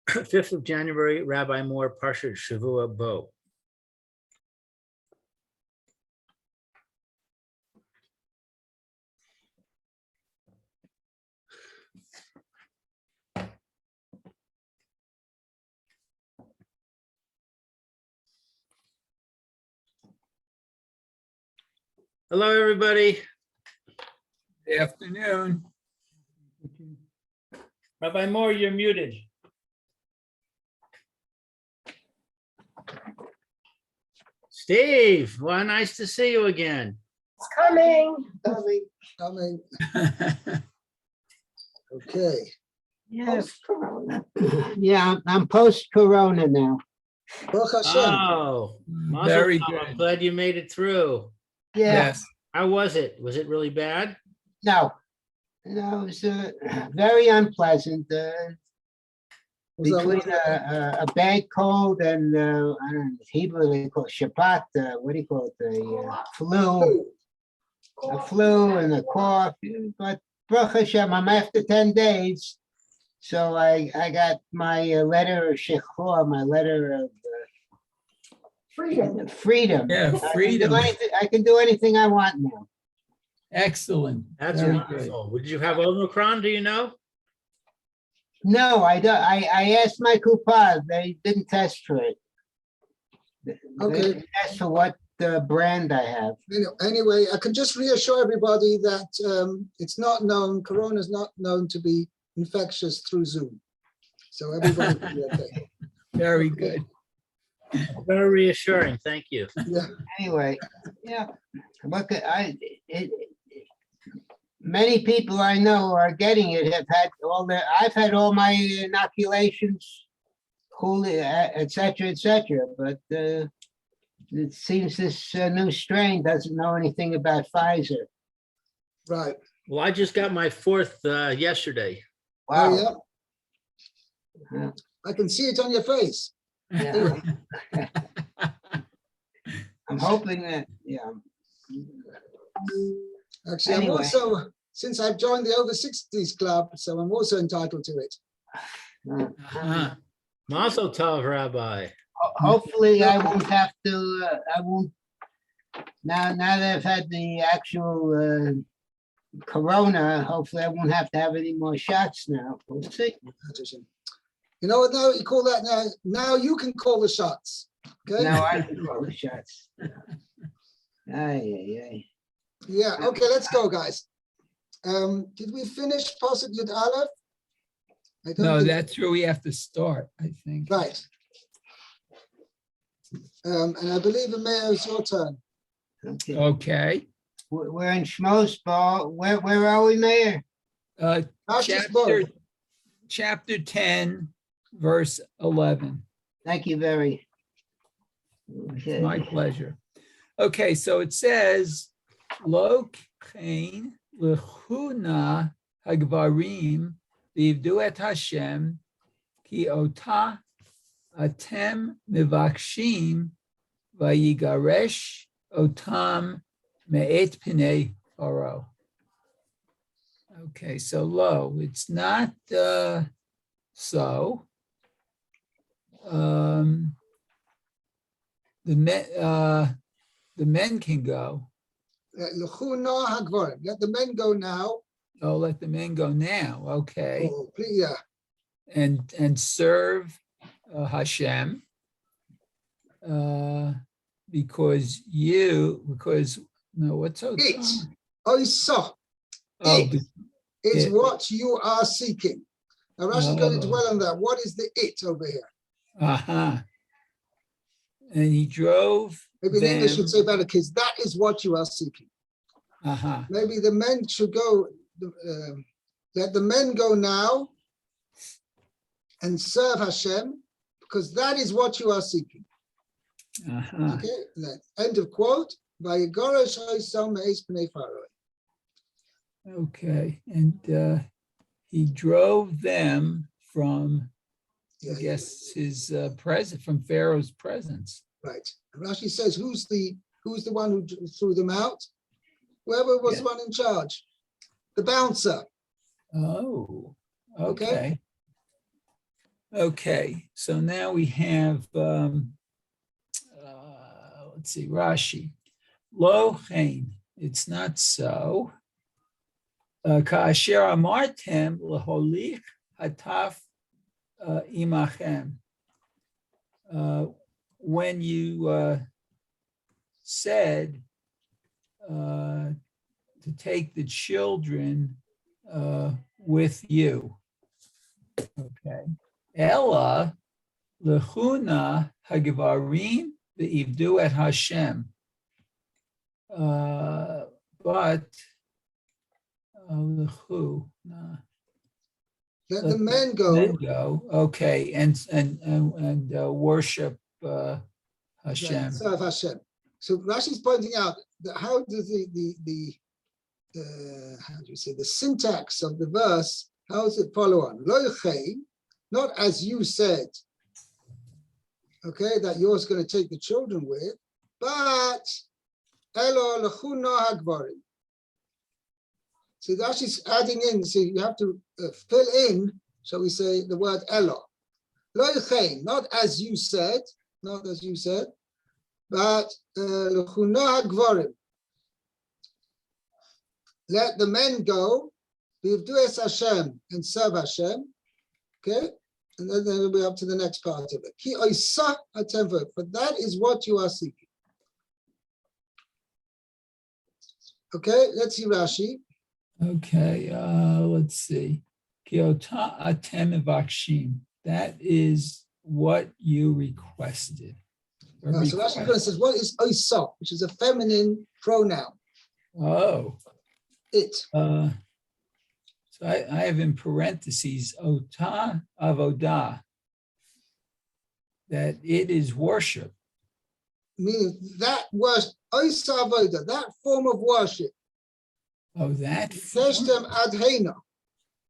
5th of January, Rabbi Moore, Parsha Shavua Bo. Hello, everybody. Good afternoon. Rabbi Moore, you're muted. Steve, well, nice to see you again. It's coming. Coming. Okay. Yeah, Post-corona. yeah, I'm post-corona now. Baruch Hashem. Oh, Mazel Very tov. good. I'm glad you made it through. Yeah, Yes. How was it? Was it really bad? no, it was very unpleasant. Was that Between one- a bad cold and I don't know, Hebrew they call it Shabbat. What do you call it? The flu and the cough. But Baruch Hashem, I'm after 10 days, so I got my letter of Shechor, my letter of freedom. Yeah, freedom. I can do anything I want now. Excellent. That's Very wonderful. Did you have Omicron? Do you know? No, I don't. I asked my Kupad. They didn't test for it. They Okay. didn't test for what brand I have. Anyway, I can just reassure everybody that it's not known, corona is not known to be infectious through Zoom. So everybody will be okay. Very good. Very reassuring. Thank you. Yeah, Anyway, yeah. Look, many people I know are getting it. I've had all my inoculations, et cetera, but it seems this new strain doesn't know anything about Pfizer. right. Well, I just got my 4th yesterday. Wow. Oh, yeah. I can see it on your face. Yeah. I'm hoping that, yeah. Actually, I'm Anyway. also, since I've joined the over 60s club, so I'm also entitled to it. Uh-huh. Mazel tov, Rabbi. Hopefully I won't have to, now that I've had the actual corona, hopefully I won't have to have any more shots now. We'll see. You know what now you call that now? Now you can call the shots. Okay? Now I can call the shots. Aye. Yeah, okay, let's go, guys. Did we finish Pasuk Yud Aleph? I don't No, think- that's where we have to start, I think. Right. And I believe, Mayor, it's your turn. Okay. Okay. We're in Shmos Ball. Where are we, Mayor? Parshas Bo. Chapter 10, verse 11. Thank you very. Okay. My pleasure. Okay, so it says, Lo kein lechuna hagvarim livdu et Hashem ki ota atem mivakshim vayigaresh otam me'et pinei paro. Okay, so lo, it's not so. The men can go. Lechuna hagvarim. Let the men go now. Oh, let the men go now. Okay, Oh, please, yeah. and serve Hashem because no, what's so? It. Oisa. Oh, It is it. what you are seeking. Now, Rashi's going to Oh. dwell on that. What is the it over here? Uh-huh. And he drove Maybe in English, them. you'd say better, kids. That is what you are seeking. Uh-huh. Maybe the men should go, let the men go now and serve Hashem, because that is what you are seeking. Uh-huh. Okay, end of quote. Vayigaresh Oisam me'es pnei Pharaoh. Okay, and he drove them from, Yeah, I guess, his presence, from Pharaoh's presence. right. And Rashi says, who's the one who threw them out? Whoever was the one in charge, the bouncer. Oh, Okay. okay. Okay, so now we have, let's see, Rashi. Lo chen, it's not so. Ka'asher amartem leholich hataf imachem. When you said to take the children with you. Okay. Ella lechuna hagvarim ve'ivdu et Hashem. But lechu, Let the men go. men go. Okay, and worship Hashem. Serve Hashem. So Rashi is pointing out that how does how do you say, the syntax of the verse, how does it follow on? Lo yechei, not as you said, okay, that you're going to take the children with, but elo lechuno hagvarim. So Rashi's adding in, so you have to fill in, shall we say, the word elo. Lo yechei, not as you said, but lechuno hagvarim. Let the men go, v'ivdu es Hashem, and serve Hashem. Okay, and then we'll be up to the next part of it. Ki oisa hatem, but that is what you are seeking. Okay, let's see Rashi. Okay, let's see. Ki ota atem mevakshim. That is what you requested. So Rashi says, what is oisa, which is a feminine pronoun? Oh. It. So I have in parentheses, ota avodah, that it is worship. Meaning that was oisa avodah, that form of worship. Oh, that. Teshtem adhena.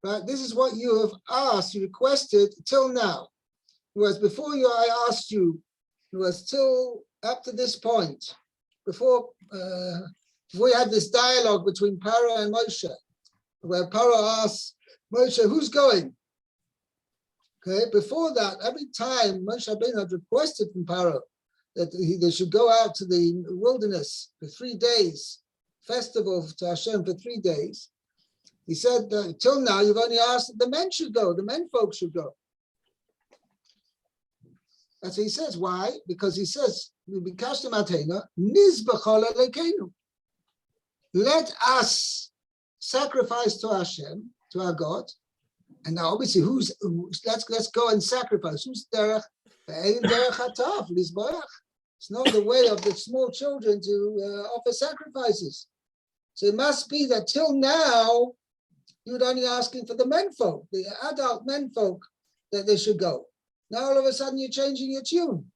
Right? This is what you have asked, you requested till now. Whereas before I asked you, it was till up to this point, before we had this dialogue between Paro and Moshe, where Paro asks Moshe, who's going? Okay, before that, every time Moshe Rabbeinu had requested from Paro that they should go out to the wilderness for 3 days, festival to Hashem for 3 days, he said, till now, you've only asked that the men should go, the men folk should go. That's what he says. Why? Because he says, let us sacrifice to Hashem, to our God. And now obviously, let's go and sacrifice. Who's derech? It's not the way of the small children to offer sacrifices. So it must be that till now, you were only asking for the menfolk, the adult menfolk, that they should go. Now all of a sudden you're changing your tune.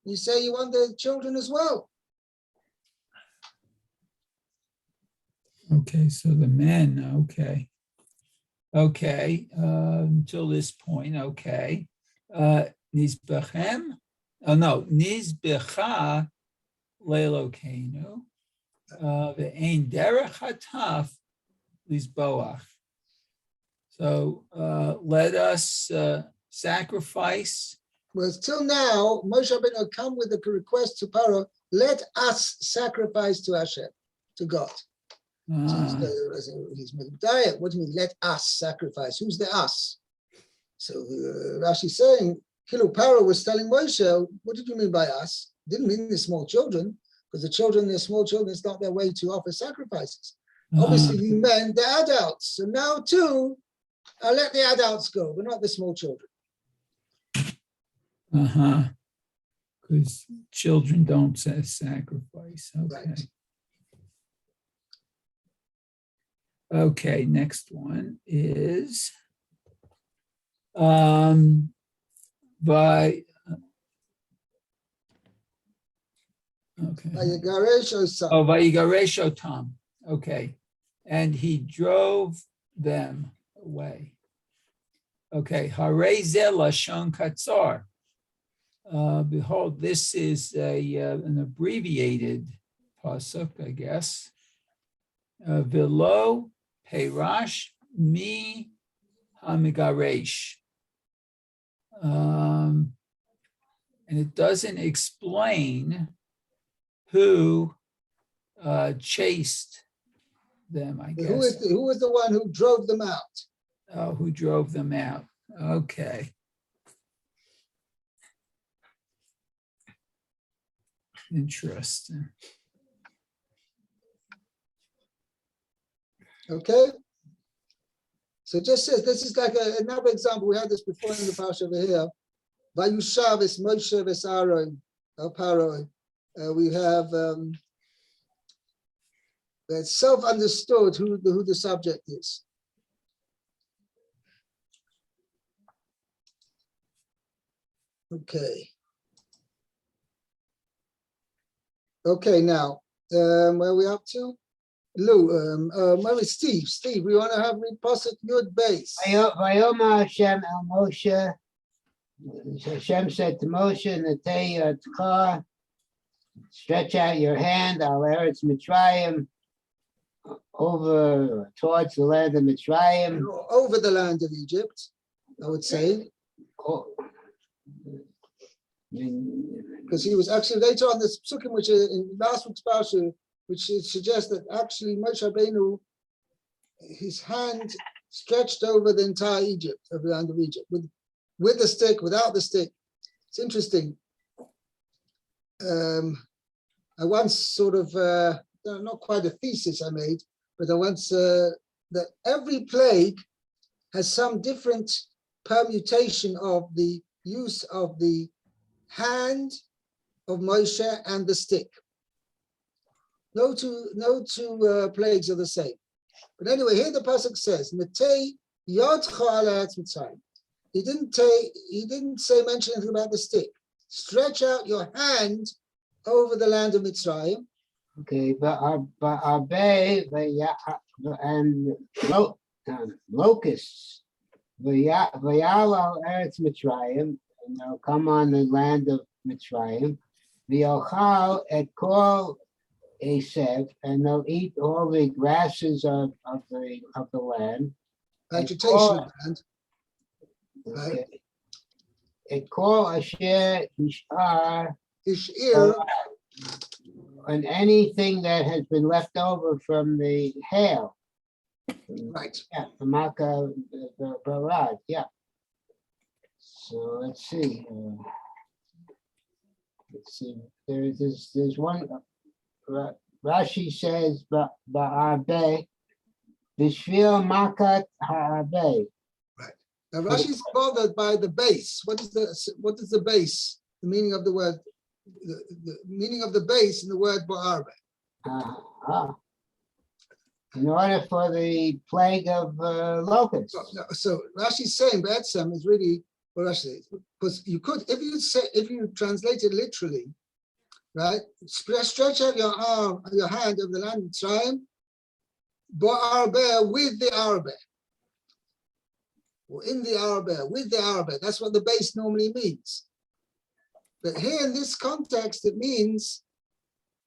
You say you want the children as well. Okay, so the men, okay. Okay, until this point, okay. Nizbechem, oh no, Nizbecha lelokeinu, ve'ein derech hataf lizboach. So let us sacrifice. Whereas till now, Moshe Rabbeinu come with a request to Paro, let us sacrifice to Hashem, to God. He's diet. What do you mean, let us sacrifice? Who's the us? So Rashi's saying, Kilu Paro was telling Moshe, what did you mean by us? Didn't mean the small children, because the small children, it's not their way to offer sacrifices. Obviously, you meant the adults. So now too, let the adults go, but not the small children. Because children don't say sacrifice. Okay. Right. Okay, next one is by okay. Vayigaresh Otam. Okay, and he drove them away. Okay, Hareze Lashon Katzar. Behold, this is an abbreviated pasuk, I guess. Velo Peirash Mi Hamigaresh. And it doesn't explain who chased them, I Who guess. who was the one who drove them out? Oh, who drove them out? Okay. Interesting. Okay. So it just says, this is like another example. We had this before in the Parsha over here. Vayushav es Moshe v'Aaron al Paroi. We have it's self-understood who the subject is. Okay. Okay, now where are we up to? Lou, where is Steve? Steve, we want to have reposted Yud base. Vayoma Hashem el Moshe. Hashem said to Moshe, Natei Tkar, stretch out your hand, al Eretz Mitzrayim, over towards the land of Mitzrayim. Over the land of Egypt, I would say. Oh. Because he was actually later on this psukim, which in last week's parsha, which suggests that actually Moshe Rabbeinu, his hand stretched over the entire Egypt, over the land of Egypt, with the stick, without the stick. It's interesting. I once sort of, not quite a thesis I made, but I once, that every plague has some different permutation of the use of the hand of Moshe and the stick. No two plagues are the same. But anyway, here the pasuk says, "Metei yodcha al Eretz Mitzrayim." He didn't say mention anything about the stick. Stretch out your hand over the land of Mitzrayim. Okay, but Arbe and locusts, Vayal Eretz Mitzrayim, and they'll come on the land of Mitzrayim. V'yochal et kol Esev, and they'll eat all the grasses of the land. Vegetation of the land. Okay. Et kol asher ishar, Ishir, and anything that has been left over from the hail. right. Yeah, the Makkah, the Barad, yeah. So let's see. There's one. Rashi says, "Ba'arbe, b'shvil makat ha'arbe." Now Rashi is bothered by the base. What is the base? The meaning of the word, the meaning of the base in the word Ba'arbe. In order for the plague of locusts. So Rashi's saying Ba'etzem is really what Rashi says, because you could, if you translate it literally, right? Stretch out your arm, your hand over the land of Mitzrayim, Ba'arbe, with the Arbe. Or in the Arbe, with the Arbe. That's what the base normally means. But here in this context, it means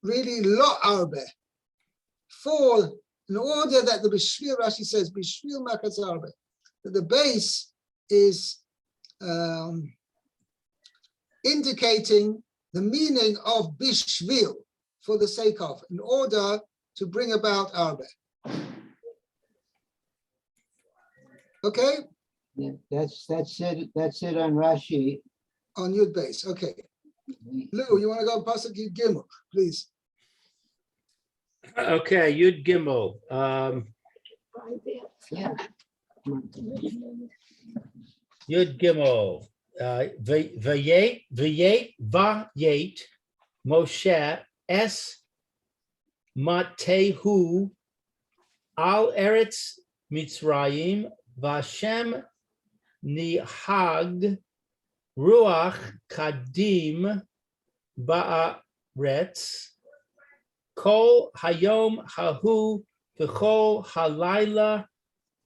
really Lo Arbe. For, in order that the Bishvil, Rashi says, Bishvil Makas Arbe, that the base is indicating the meaning of Bishvil, for the sake of, in order to bring about Arbe. Okay? Yeah, that's it. That's it on Rashi. On Yud base. Okay. Lou, you want to go Pasuk Yud Gimel, please? Okay, Yud Gimel. Yeah. Yud Gimel. Vayet Moshe es Matehu al Eretz Mitzrayim Vashem Nihag Ruach Kadim Ba'aretz Kol Hayom Hahu V'chol Halayla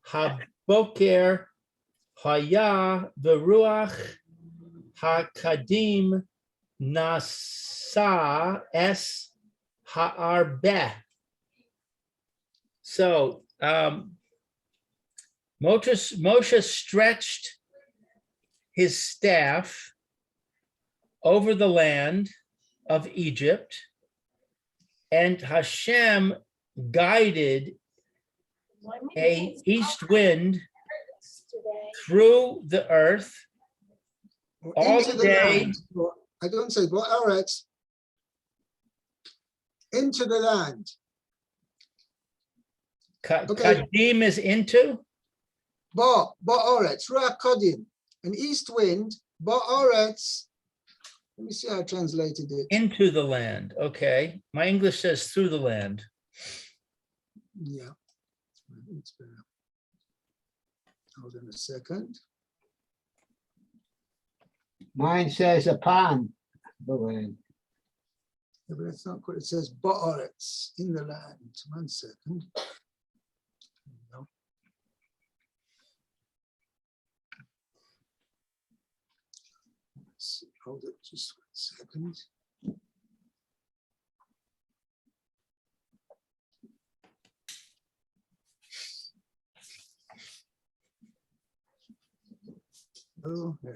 Haboker Haya V'ruach HaKadim Nasa Es Ha'arbeh. So Moshe stretched his staff over the land of Egypt, and Hashem guided a east wind through the earth Or all into the the day. land. Or, I don't say Bo'aretz. Into the land. Okay. Kadim is into. Bo'aretz, Ruach Kodim, an east wind, Bo'aretz. Let me see how I translated it. Into the land. Okay. My English says through the land. Yeah. It's better. Hold on a second. Mine says upon the land. Yeah, but that's not what it says. Bo'aretz, in the land. 1 second. No. Let's see. Hold it just 1 second. Oh, yeah.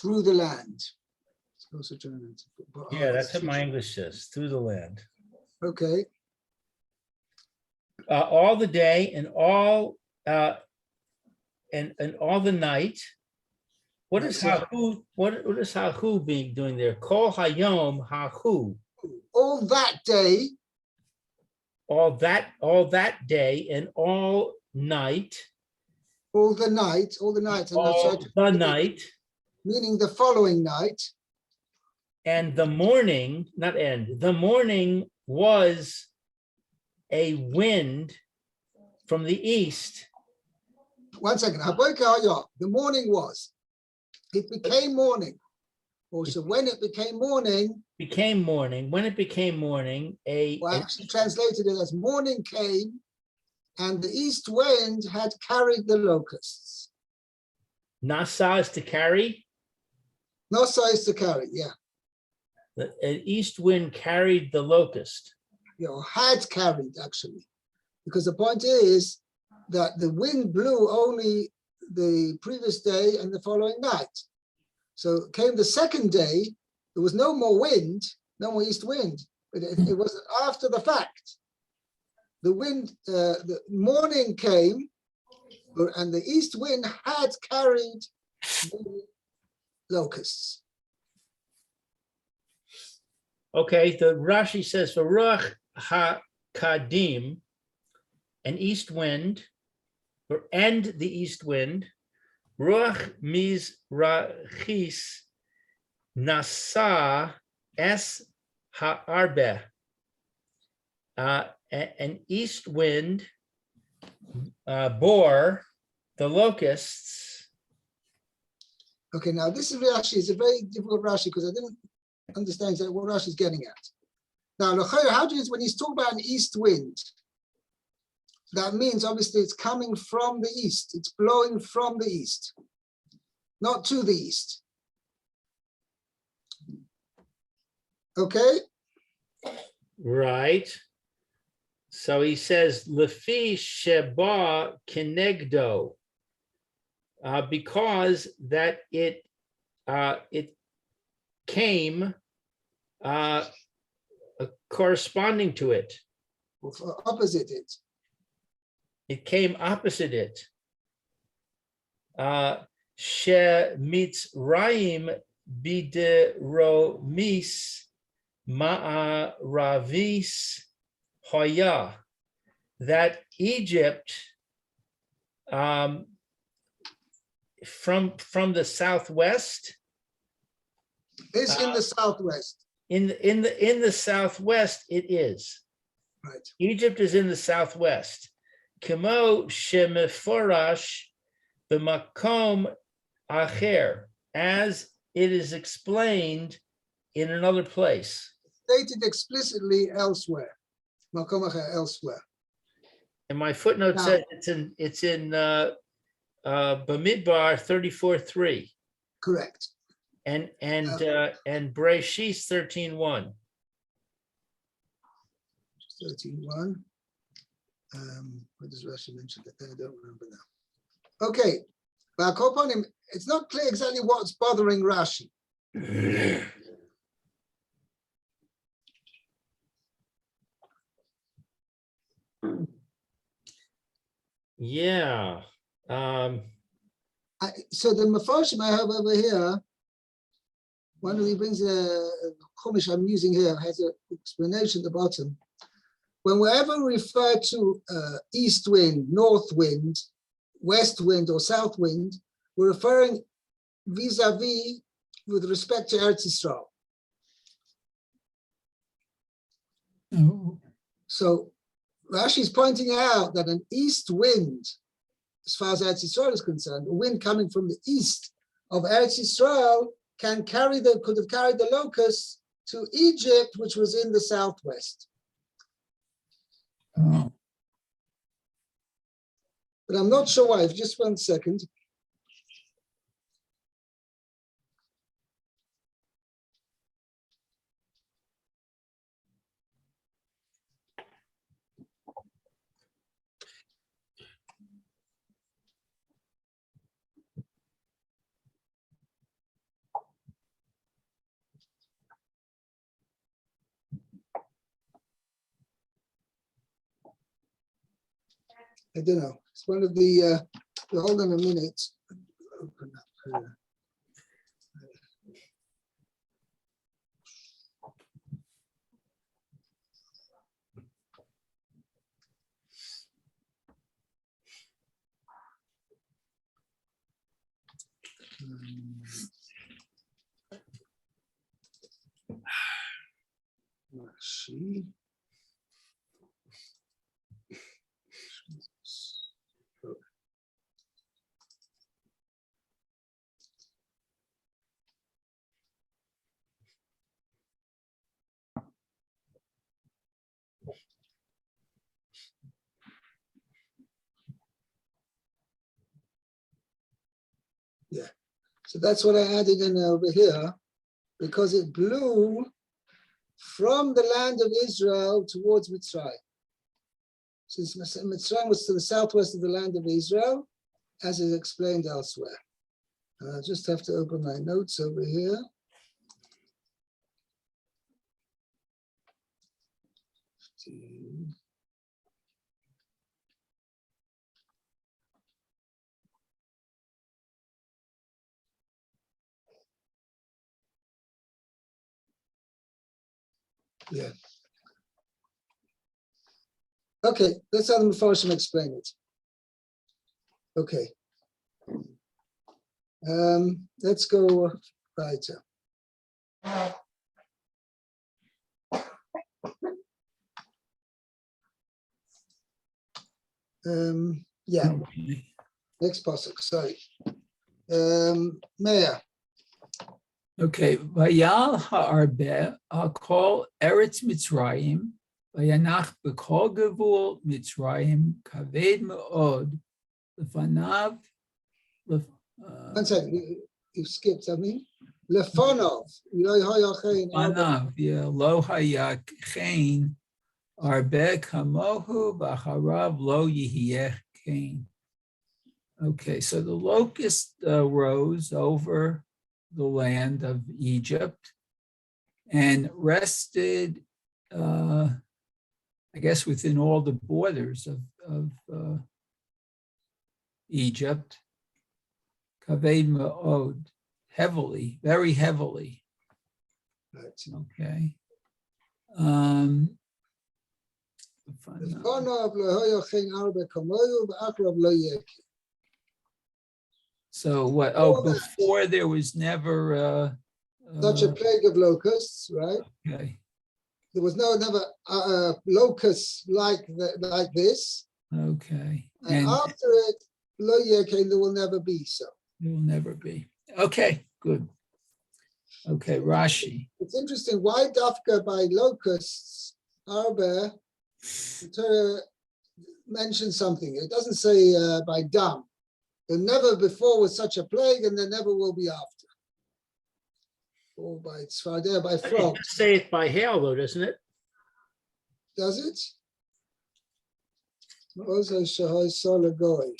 Through the land. It's also trying to- Yeah, that's what my English says, through the land. Okay, All the day and all and all the night. What is That's it. hahu? What is hahu being doing there? Kol hayom hahu. all that day, All that day and all night. all the night, and All the night meaning the following night, and the morning, not end. The morning was a wind from the east. 1 second, the morning was, it became morning. Also, when it became morning, Became morning. When it became morning, well, I actually translated it as morning came, and the east wind had carried the locusts. nasa is to carry. No size to carry, yeah. An east wind carried the locust. Had carried actually, because the point is that the wind blew only the previous day and the following night. So came the second day, there was no more wind, no more east wind, but it was after the fact. The wind, the morning came, and the east wind had carried the locusts. Okay, the Rashi says for Ruach HaKadim, an east wind, and the east wind, Ruach Mizrachis Nasa Es Ha'arbe. An east wind bore the locusts. Okay, now this is Rashi. It's a very difficult Rashi because I didn't understand exactly what Rashi is getting at. Now, how do you, when he's talking about an east wind, that means obviously it's coming from the east. It's blowing from the east, not to the east. Okay? Right. So he says, Lefi Sheba Kenegdo, because that it came corresponding to it. Or opposite it. It came opposite it. She Mitzrayim bideromis ma'aravis hoya, that Egypt from the southwest Is in the southwest. in the southwest it is. Right. Egypt is in the southwest. Kemo shemeforash b'makom acher, as it is explained in another place. Stated explicitly elsewhere. Makom acher, elsewhere. And my footnote Now- says it's in Bamidbar 34:3 Correct. and Bereshis 13:1. 31. What does Rashi mention that? I don't remember now. Okay, but Koponim, it's not clear exactly what's bothering Rashi. Yeah. So the Mefarshim I have over here, one of he brings a Chumash I'm using here, has an explanation at the bottom. Whenever we refer to east wind, north wind, west wind, or south wind, we're referring vis-a-vis with respect to Eretz Yisrael. Oh, So Rashi is pointing out that an east wind, as far as Eretz Yisrael is concerned, a wind coming from the east of Eretz Yisrael could have carried the locusts to Egypt, which was in the southwest. oh. But I'm not sure why. Just 1 second. I don't know. It's one of the hold on a minute. Open up. Rashi. Yeah, so that's what I added in over here, because it blew from the land of Israel towards Mitzrayim. Since Mitzrayim was to the southwest of the land of Israel, as is explained elsewhere. I just have to open my notes over here. Yeah. Okay, that's how the Mefarshim explain it. Okay. Let's go weiter. Yeah, Okay. next pasuk, sorry. Meah. Okay. Vayal ha'arbe kol Eretz Mitzrayim vayanach b'kol gevul Mitzrayim kaved me'od lefanav. 1 second, you skipped something. Lefonov, Lefanav, yeah, lo hayak chen arbe kamohu v'acharav lo yihiyech kain. Okay, so the locust rose over the land of Egypt and rested, I guess, within all the borders of Egypt. Kaved ma'od, heavily, very heavily. Okay. So what? Oh, before there was never such a plague of locusts, right? okay. There was never locusts like this. Okay. And after it, lo yekeh, there will never be so. There will never be. Okay, good. Okay, Rashi. It's interesting. Why dafka by locusts? Arba mentions something. It doesn't say by dam. There never before was such a plague, and there never will be after. Or by tzfardeh, by It frogs. does say it by hail, though, doesn't it? Does it? Also, Shahai Solagoi.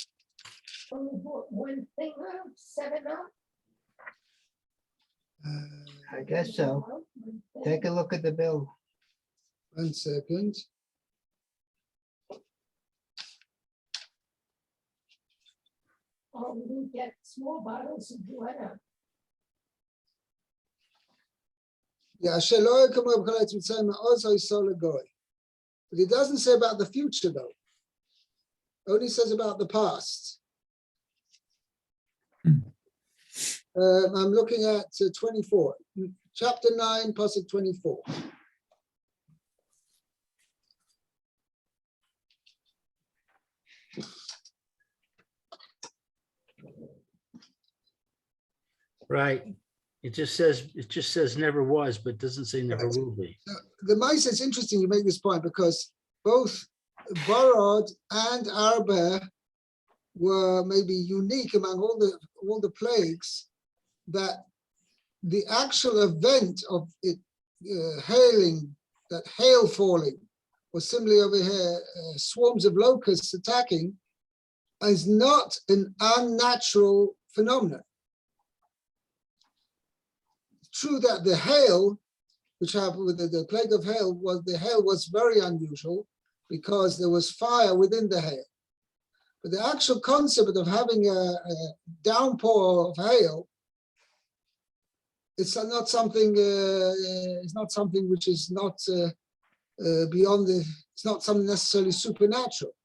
Only bought one thing up, 7-Up. I guess so. Take a look at the bill. 1 second. Oh, we didn't get small bottles of water. Yeah, Sheloy Kamob Khalet Mitzrayim also Solagoi. But it doesn't say about the future though. Only says about the past. I'm looking at 24, chapter 9, pasuk 24. Right. It just says never was, but doesn't say never Right. will be. The mice, it's interesting you make this point because both Barad and Arba were maybe unique among all the plagues, that the actual event of it hailing, that hail falling, or similarly over here, swarms of locusts attacking, is not an unnatural phenomenon. True that the hail, which happened with the plague of hail, was very unusual because there was fire within the hail. But the actual concept of having a downpour of hail, it's not something. It's not something which is not beyond the. It's not something necessarily supernatural.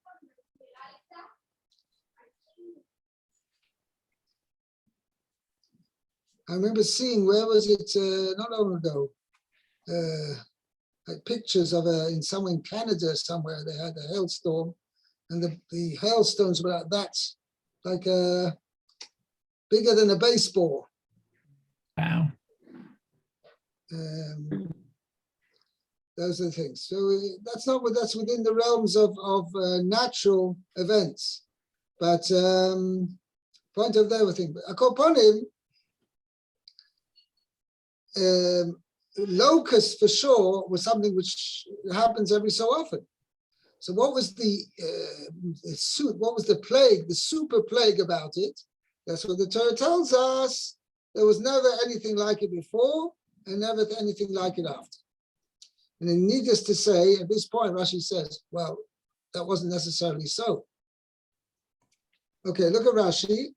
I remember seeing, where was it? Not long ago. Like pictures of somewhere in Canada somewhere. They had a hailstorm, and the hailstones were like that, like bigger than a baseball. Wow. Those are the things. So that's within the realms of natural events. But point of the other thing. Upon him, locust for sure was something which happens every so often. So what was what was the plague, the super plague about it? That's what the Torah tells us. There was never anything like it before and never anything like it after. And then needless to say, at this point, Rashi says, well, that wasn't necessarily so. Okay, look at Rashi.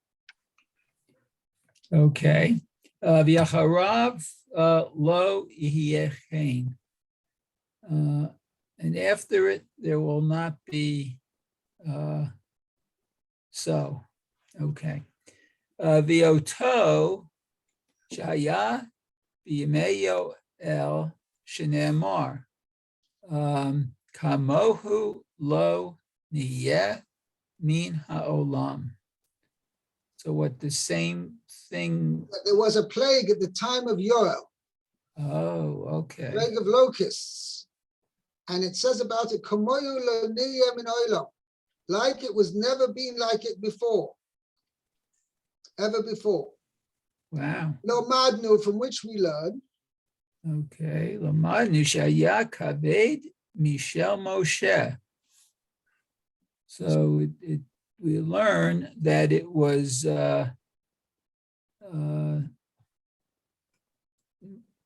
Okay. V'acharav lo yihyechein. And after it, there will not be so. Okay. V'oto shaya v'yimeyo el shenemar. Kamohu lo niyeh min ha'olam. So what the same thing? There was a plague at the time of Yoel, Oh, okay. plague of locusts. And it says about it, Kamoyu lo niyeh min ha'olam, like it was never been like it before, ever before. Wow. No madnu, from which we learn. Okay. Lamadnu shaya kaved Mishel Moshe. So we learn that it was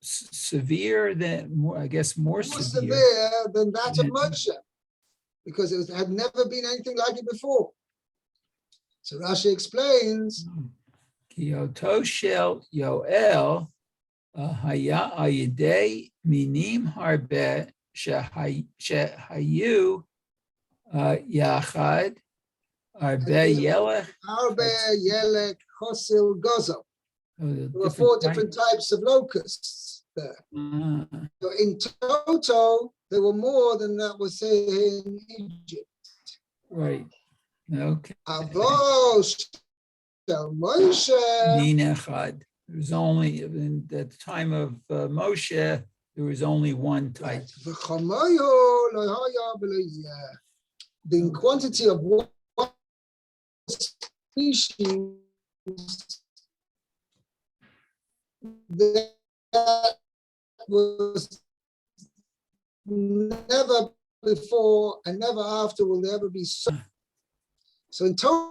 severe than more, I guess, more Severe than that of Moshe, because it had never been anything like it before. So Rashi explains. Kyoto shel Yoel haya ayidei minim harbe shehayu yachad harbe yelech. Arbe, Yelek, Chosil, Gozo. There were 4 different types of locusts there. So in total, there were more than that was said in Egypt. Right. Okay. Avos, Moshe. Min echad. There was only, at the time of Moshe, there was only one type. V'chomoyo lo haya v'lo yeh. The quantity of one species that was never before and never after will there ever be so. So in Torah,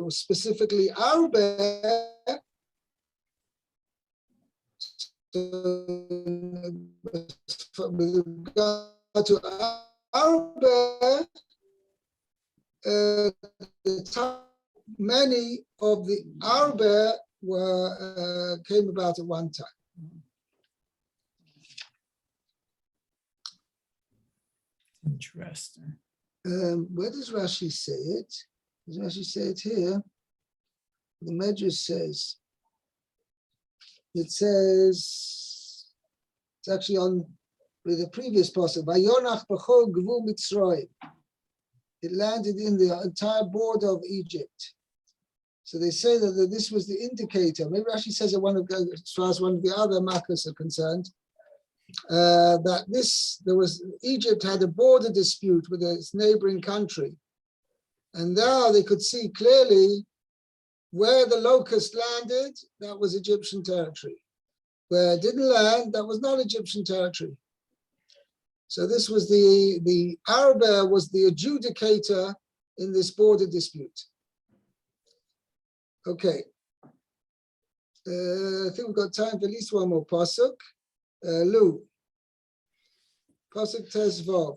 specifically Arbe, with regard to Arbe, many of the Arbe were came about at one time. Interesting. Where does Rashi say it? Does Rashi say it here? The Medrash says, it's actually on with the previous passage. Vayonach b'chol gvul Mitzrayim. It landed in the entire border of Egypt. So they say that this was the indicator. Maybe Rashi says that as far as one of the other Makkos are concerned, that Egypt had a border dispute with its neighboring country. And now they could see clearly where the locust landed, that was Egyptian territory. Where it didn't land, that was not Egyptian territory. So this was the Arba was the adjudicator in this border dispute. Okay. I think we've got time for at least one more pasuk. Lou. Pasuk Tezvav.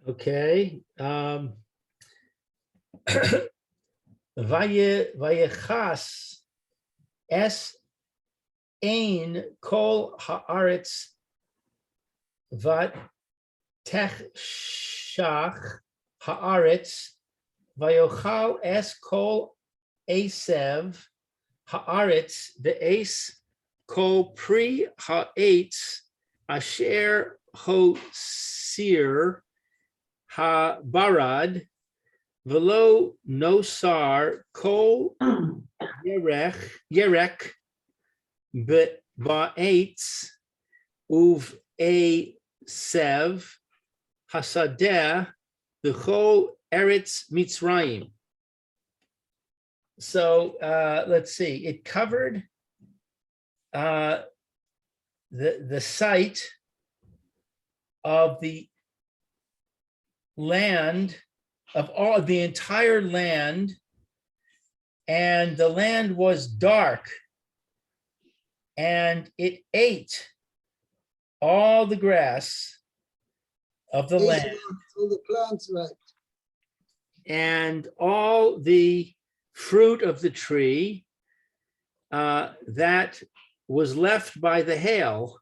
Okay. Vayechas es ein kol haaretz vat techshach haaretz vayochal es kol esev haaretz ve'es kol pri ha'etz asher hosir ha-barad v'lo nosar kol yerek ba'etz uv a sev hasadeh v'chol eretz Mitzrayim. So let's see, it covered the site of the land, of all the entire land, and the land was dark, and it ate all the grass of the land All the plants, right? and all the fruit of the tree that was left by the hail,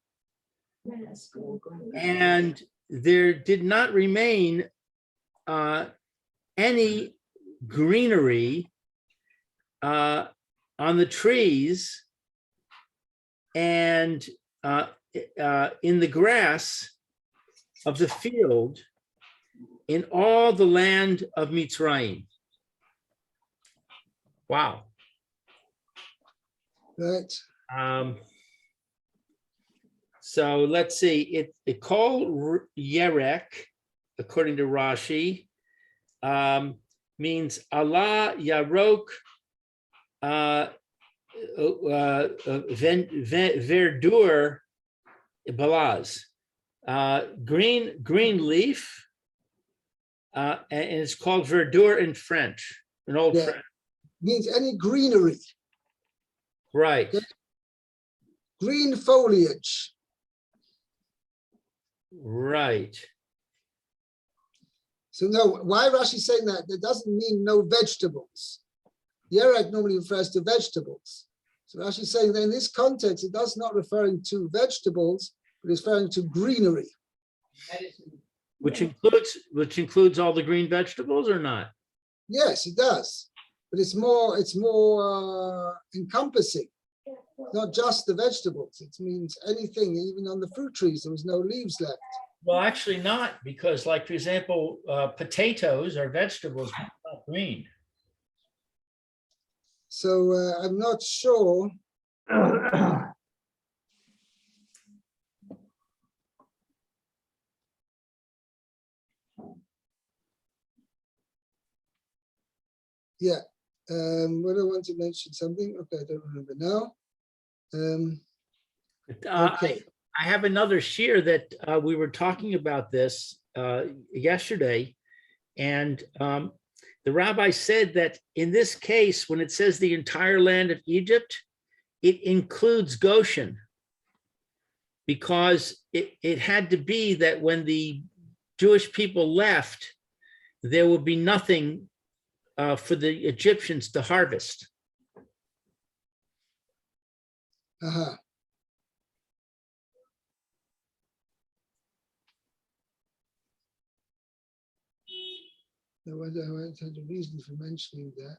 and there did not remain any greenery on the trees and in the grass of the field in all the land of Mitzrayim. Wow. Right. So let's see, it called Yerek, according to Rashi, means Allah Yarok Verdure Balaz, green leaf, and it's called verdure in French, in Old Yeah. French. Means any greenery, Right, green foliage. right. So no, why Rashi saying that? That doesn't mean no vegetables. Yerek normally refers to vegetables. So Rashi saying that in this context, it does not referring to vegetables, but it's referring to greenery. Which includes all the green vegetables or not? Yes, it does, but it's more encompassing. Not just the vegetables. It means anything, even on the fruit trees, there was no leaves left. Well, actually not, because like, for example, potatoes are vegetables, but not green. So I'm not sure. Yeah. What I want to mention something. Okay, I don't remember now. Okay. I have another shear that we were talking about this yesterday. And the rabbi said that in this case, when it says the entire land of Egypt, it includes Goshen. Because it had to be that when the Jewish people left, there would be nothing for the Egyptians to harvest. Uh-huh. I had a reason for mentioning that.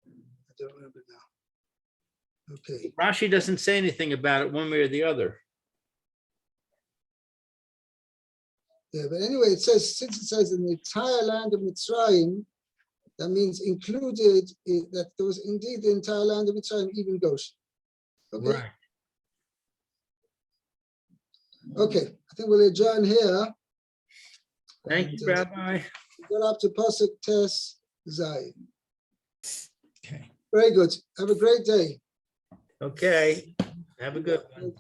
I don't remember now. Okay. Rashi doesn't say anything about it one way or the other. Yeah, but anyway, it says, since it says in the entire land of Mitzrayim, that means included, that there was indeed the entire land of Mitzrayim, even Goshen. Okay. Right. Okay, I think we'll adjourn here. Thank And, you, Rabbi. we got up to Pasuk Tes Zayin. Okay. Very good. Have a great day. Okay. Have a good one.